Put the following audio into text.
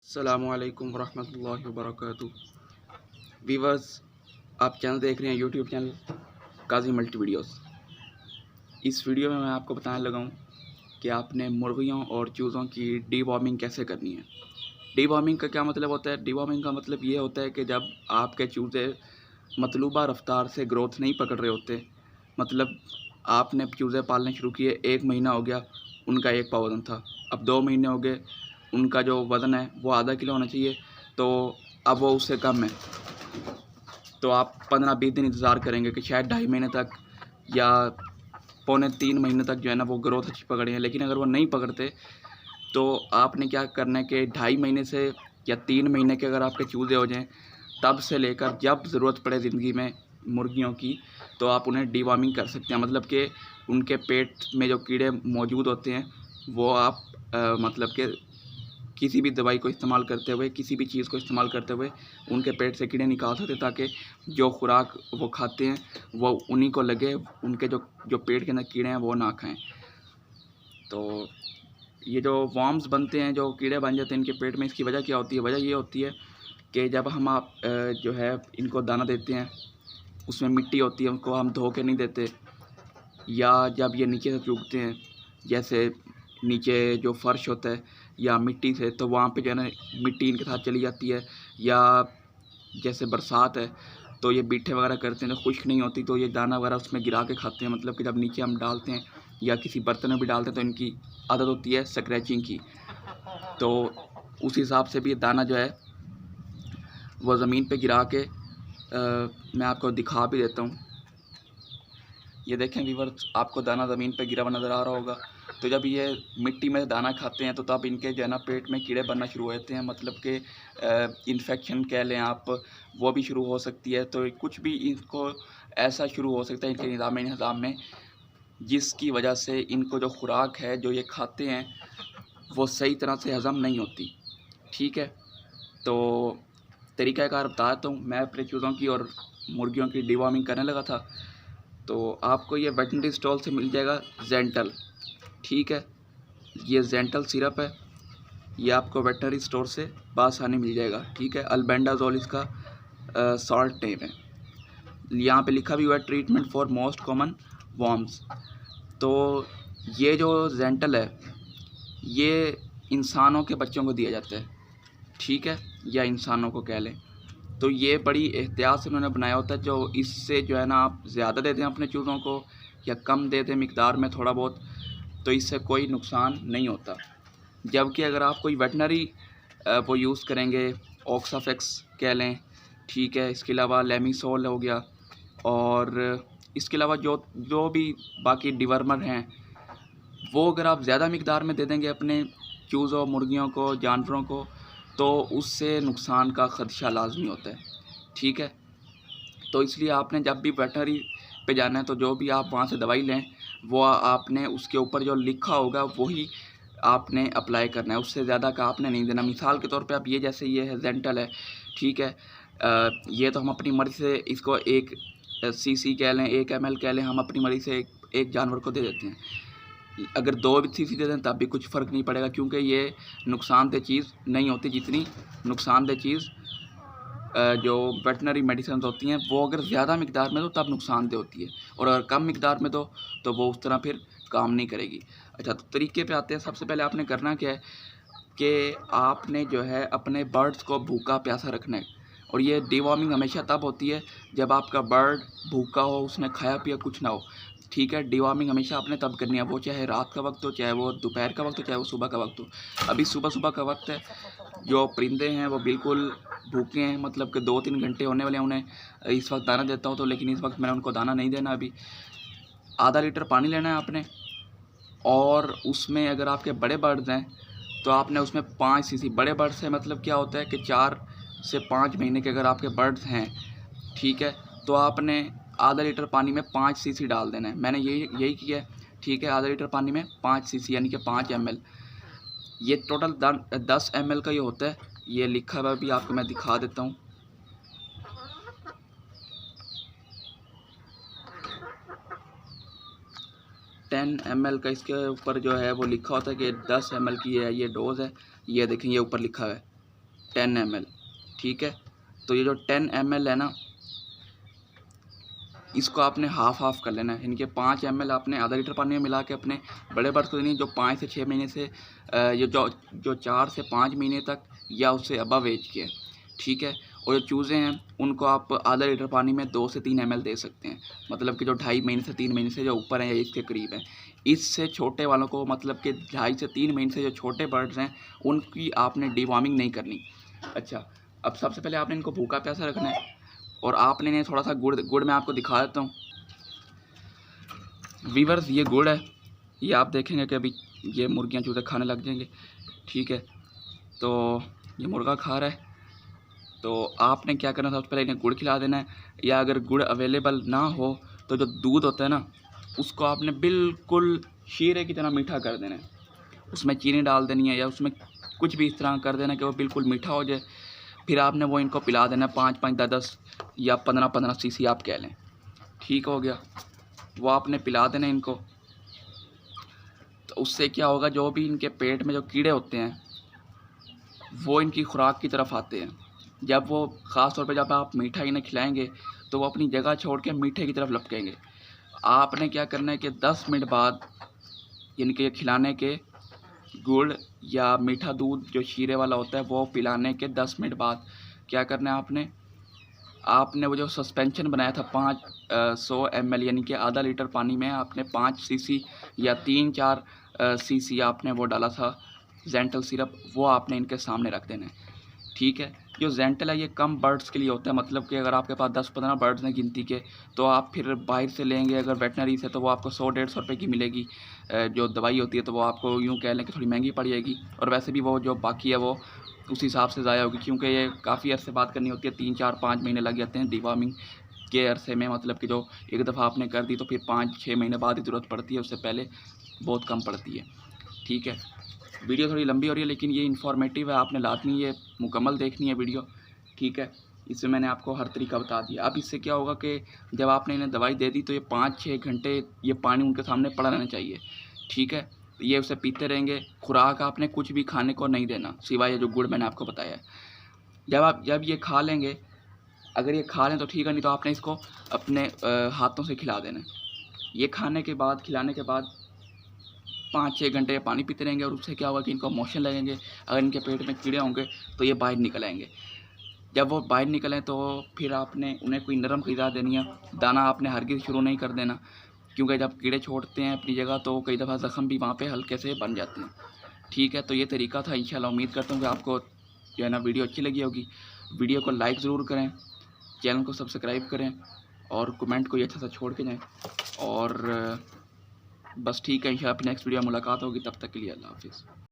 अस्सलामुअलैकुम वरहमतुल्लाहि वबरकातुहू। वीवर्स, आप चैनल देख रहे हैं यूट्यूब चैनल काजी मल्टी वीडियोस। इस वीडियो में मैं आपको बताने लगा हूँ कि आपने मुर्गियों और चूज़ों की डीवॉर्मिंग कैसे करनी है। डीवॉर्मिंग का क्या मतलब होता है? डीवॉर्मिंग का मतलब ये होता है कि जब आपके चूज़े मतलूबा रफ्तार से ग्रोथ नहीं पकड़ रहे होते, मतलब आपने चूज़े पालने शुरू किए, 1 महीना हो गया, उनका 1 पाव वज़न था, अब 2 महीने हो गए, उनका जो वज़न है वो आधा किलो होना चाहिए, तो अब वो उससे कम है। तो आप 15-20 दिन इंतज़ार करेंगे कि शायद 2.5 महीने तक या पौने 3 महीने तक जो है ना वो ग्रोथ अच्छी पकड़े हैं। लेकिन अगर वो नहीं पकड़ते तो आपने क्या करना है कि 2.5 महीने से या 3 महीने के अगर आपके चूज़े हो जाएँ, तब से लेकर जब ज़रूरत पड़े ज़िंदगी में मुर्गियों की, तो आप उन्हें डीवॉर्मिंग कर सकते हैं। मतलब कि उनके पेट में जो कीड़े मौजूद होते हैं वो आप मतलब कि किसी भी दवाई को इस्तेमाल करते हुए, किसी भी चीज़ को इस्तेमाल करते हुए उनके पेट से कीड़े निकाल सकते हैं, ताकि जो खुराक वो खाते हैं वो उन्हीं को लगे, उनके जो पेट के अंदर कीड़े हैं वो ना खाएं। तो ये जो वर्म्स बनते हैं, जो कीड़े बन जाते हैं इनके पेट में, इसकी वजह क्या होती है? वजह ये होती है कि जब हम जो है इनको दाना देते हैं, उसमें मिट्टी होती है, उनको हम धो के नहीं देते, या जब ये नीचे से चूगते हैं, जैसे नीचे जो फर्श होता है या मिट्टी से, तो वहाँ पे जो है ना मिट्टी इनके साथ चली जाती है, या जैसे बरसात है तो ये बीठे वगैरह करते हैं तो खुश्क नहीं होती, तो ये दाना वगैरह उसमें गिरा के खाते हैं। मतलब कि जब नीचे हम डालते हैं या किसी बर्तन में भी डालते हैं तो इनकी आदत होती है स्क्रैचिंग की, तो उस हिसाब से भी दाना जो है वो ज़मीन पे गिरा के मैं आपको दिखा भी देता हूँ। ये देखें व्यूअर्स, आपको दाना ज़मीन पे गिरा हुआ नज़र आ रहा होगा। तो जब ये मिट्टी में दाना खाते हैं तो तब इनके जो है ना पेट में कीड़े बनना शुरू हो जाते हैं, मतलब कि इन्फेक्शन कह लें आप, वो भी शुरू हो सकती है। तो कुछ भी इनको ऐसा शुरू हो सकता है इनके निज़ाम में, जिसकी वजह से इनको जो खुराक है जो ये खाते हैं वो सही तरह से हज़म नहीं होती। ठीक है, तो तरीक़ाकार बताता हूँ। मैं अपने चूज़ों की और मुर्गियों की डीवॉर्मिंग करने लगा था, तो आपको ये वेटनरी स्टॉल से मिल जाएगा जेंटल। ठीक है, ये जेंटल सिरप है, ये आपको वेटनरी स्टोर से बआसानी मिल जाएगा। ठीक है, अल्बेंडाजोल इसका सॉल्ट नेम है। यहाँ पे लिखा भी हुआ है treatment for most common worms. तो ये जो जेंटल है ये इंसानों के बच्चों को दिया जाता है, ठीक है, या इंसानों को कह लें। तो ये बड़ी एहतियात से उन्होंने बनाया होता है, जो इससे जो है ना आप ज़्यादा दे दें अपने चूज़ों को या कम दे दें मिकदार में थोड़ा बहुत, तो इससे कोई नुकसान नहीं होता। जबकि अगर आप कोई वेटनरी वो यूज़ करेंगे, ऑक्साफेक्स कह लें, ठीक है, इसके अलावा लेमिसोल हो गया, और इसके अलावा जो जो भी बाकी डिवर्मर हैं, वो अगर आप ज़्यादा मिकदार में दे देंगे अपने चूज़ों, मुर्गियों को, जानवरों को, तो उससे नुकसान का ख़दशा लाज़मी होता है। ठीक है, तो इसलिए आपने जब भी वेटनरी पे जाना है तो जो भी आप वहाँ से दवाई लें, वो आपने उसके ऊपर जो लिखा होगा वही आपने अप्लाई करना है, उससे ज़्यादा का आपने नहीं देना। मिसाल के तौर पे आप ये, जैसे ये है जेंटल है, ठीक है, ये तो हम अपनी मर्ज़ी से इसको 1 सीसी कह लें, 1 ml कह लें, हम अपनी मर्ज़ी से एक जानवर को दे देते हैं। अगर 2 सीसी दे दें तब भी कुछ फ़र्क नहीं पड़ेगा, क्योंकि ये नुकसानदेह चीज़ नहीं होती जितनी नुकसानदेह चीज़ जो वेटनरी मेडिसिन होती हैं वो अगर ज़्यादा मिकदार में दो तब नुकसानदेह होती है, और अगर कम मिकदार में दो तो वो उस तरह फिर काम नहीं करेगी। अच्छा, तो तरीके पे आते हैं। सबसे पहले आपने करना क्या है कि आपने जो है अपने बर्ड्स को भूखा प्यासा रखना है, और ये डीवॉर्मिंग हमेशा तब होती है जब आपका बर्ड भूखा हो, उसने खाया पिया कुछ ना हो। ठीक है, डीवॉर्मिंग हमेशा आपने तब करनी है, वो चाहे रात का वक्त हो, चाहे वो दोपहर का वक्त हो, चाहे वो सुबह का वक्त हो। अभी सुबह का वक्त है, जो परिंदे हैं वो बिल्कुल भूखे हैं, मतलब कि 2-3 घंटे होने वाले हैं उन्हें इस वक्त दाना देता हूँ, तो लेकिन इस वक्त मैंने उनको दाना नहीं देना। अभी आधा लीटर पानी लेना है आपने, और उसमें अगर आपके बड़े बर्ड्स हैं तो आपने उसमें 5 सीसी, बड़े बर्ड से मतलब क्या होता है कि 4 से 5 महीने के अगर आपके बर्ड्स हैं, ठीक है, तो आपने आधा लीटर पानी में 5 सीसी डाल देना है। मैंने यही किया है। ठीक है, आधा लीटर पानी में 5 सीसी यानी कि 5 ml। ये टोटल 10 ml का ये होता है। ये लिखा हुआ भी आपको मैं दिखा देता हूँ। टेन ml का इसके ऊपर जो है वो लिखा होता है कि 10 ml की है ये डोज़ है। ये देखें, ये ऊपर लिखा हुआ है 10 ml। ठीक है, तो ये जो 10 ml है ना, इसको आपने हाफ कर लेना है। इनके 5 ml आपने आधा लीटर पानी में मिला के अपने बड़े बर्ड्स को देनी है, जो 5 से 6 महीने से ये जो 4 से 5 महीने तक या उससे अबव एज के हैं। ठीक है, और जो चूज़े हैं उनको आप आधा लीटर पानी में 2 से 3 ml दे सकते हैं, मतलब कि जो 2.5 महीने से 3 महीने से जो ऊपर हैं या इसके करीब हैं। इससे छोटे वालों को, मतलब कि 2.5 से 3 महीने से जो छोटे बर्ड्स हैं उनकी आपने डिवॉर्मिंग नहीं करनी। अच्छा, अब सबसे पहले आपने इनको भूखा प्यासा रखना है, और आपने इन्हें थोड़ा सा गुड़ मैं आपको दिखा देता हूँ वीवर्स। ये गुड़ है, ये आप देखेंगे कि अभी ये मुर्गियाँ चूज़े खाने लग जाएंगे। ठीक है, तो ये मुर्गा खा रहा है, तो आपने क्या करना, सबसे पहले इन्हें गुड़ खिला देना है, या अगर गुड़ अवेलेबल ना हो तो जो दूध होता है ना, उसको आपने बिल्कुल शीरे की तरह मीठा कर देना है। उसमें चीनी डाल देनी है, या उसमें कुछ भी इस तरह कर देना कि वो बिल्कुल मीठा हो जाए। फिर आपने वो इनको पिला देना है 5-5, 10-10 या 15-15 सीसी आप कह लें। ठीक हो गया, वो आपने पिला देना इनको। तो उससे क्या होगा, जो भी इनके पेट में जो कीड़े होते हैं वो इनकी खुराक की तरफ आते हैं। जब वो ख़ास तौर पे जब आप मीठा इन्हें खिलाएंगे तो वो अपनी जगह छोड़ के मीठे की तरफ लपकेंगे। आपने क्या करना है कि 10 मिनट बाद इनके खिलाने के गुड़ या मीठा दूध जो शीरे वाला होता है वो पिलाने के 10 मिनट बाद क्या करना है, आपने वो जो सस्पेंशन बनाया था 500 ml यानी कि आधा लीटर पानी में आपने 5 सीसी या 3-4 सीसी आपने वो डाला था जेंटल सिरप, वो आपने इनके सामने रख देना है। ठीक है, जो जेंटल है ये कम बर्ड्स के लिए होता है, मतलब कि अगर आपके पास 10-15 बर्ड्स हैं गिनती के, तो आप फिर बाहर से लेंगे अगर वेटनरी से तो वो आपको 100-150 रुपये की मिलेगी। जो दवाई होती है तो वो आपको यूँ कह लें कि थोड़ी महंगी पड़ जाएगी, और वैसे भी वो जो बाकी है वो उस हिसाब से ज़ाया होगी, क्योंकि ये काफ़ी अरसे बात करनी होती है, 3-4-5 महीने लग जाते हैं डिवॉर्मिंग के अरसे में। मतलब कि जो एक दफ़ा आपने कर दी तो फिर 5-6 महीने बाद ही ज़रूरत पड़ती है, उससे पहले बहुत कम पड़ती है। ठीक है, वीडियो थोड़ी लंबी हो रही है लेकिन ये इन्फॉर्मेटिव है, आपने लाजमी ये मुकम्मल देखनी है वीडियो। ठीक है, इसमें मैंने आपको हर तरीका बता दिया। अब इससे क्या होगा कि जब आपने इन्हें दवाई दे दी तो ये 5-6 घंटे ये पानी उनके सामने पड़ा रहना चाहिए। ठीक है, ये उसे पीते रहेंगे। खुराक आपने कुछ भी खाने को नहीं देना सिवाय जो गुड़ मैंने आपको बताया है। जब ये खा लेंगे, अगर ये खा लें तो ठीक है, नहीं तो आपने इसको अपने हाथों से खिला देना। ये खिलाने के बाद 5-6 घंटे ये पानी पीते रहेंगे, और उससे क्या होगा कि इनको मोशन लगेंगे। अगर इनके पेट में कीड़े होंगे तो ये बाहर निकल आएंगे। जब वो बाहर निकलें तो फिर आपने उन्हें कोई नरम ग़िज़ा देनी है। दाना आपने हरगिज़ शुरू नहीं कर देना, क्योंकि जब कीड़े छोड़ते हैं अपनी जगह तो कई दफ़ा ज़ख़म भी वहाँ पे हल्के से बन जाते हैं। ठीक है, तो ये तरीका था। इंशाल्लाह उम्मीद करता हूँ कि आपको जो है ना वीडियो अच्छी लगी होगी। वीडियो को लाइक ज़रूर करें, चैनल को सब्सक्राइब करें, और कमेंट कोई अच्छा सा छोड़ के जाएँ। और बस ठीक है, इंशाल्लाह नेक्स्ट वीडियो में मुलाकात होगी। तब तक के लिए अल्लाह हाफ़िज़।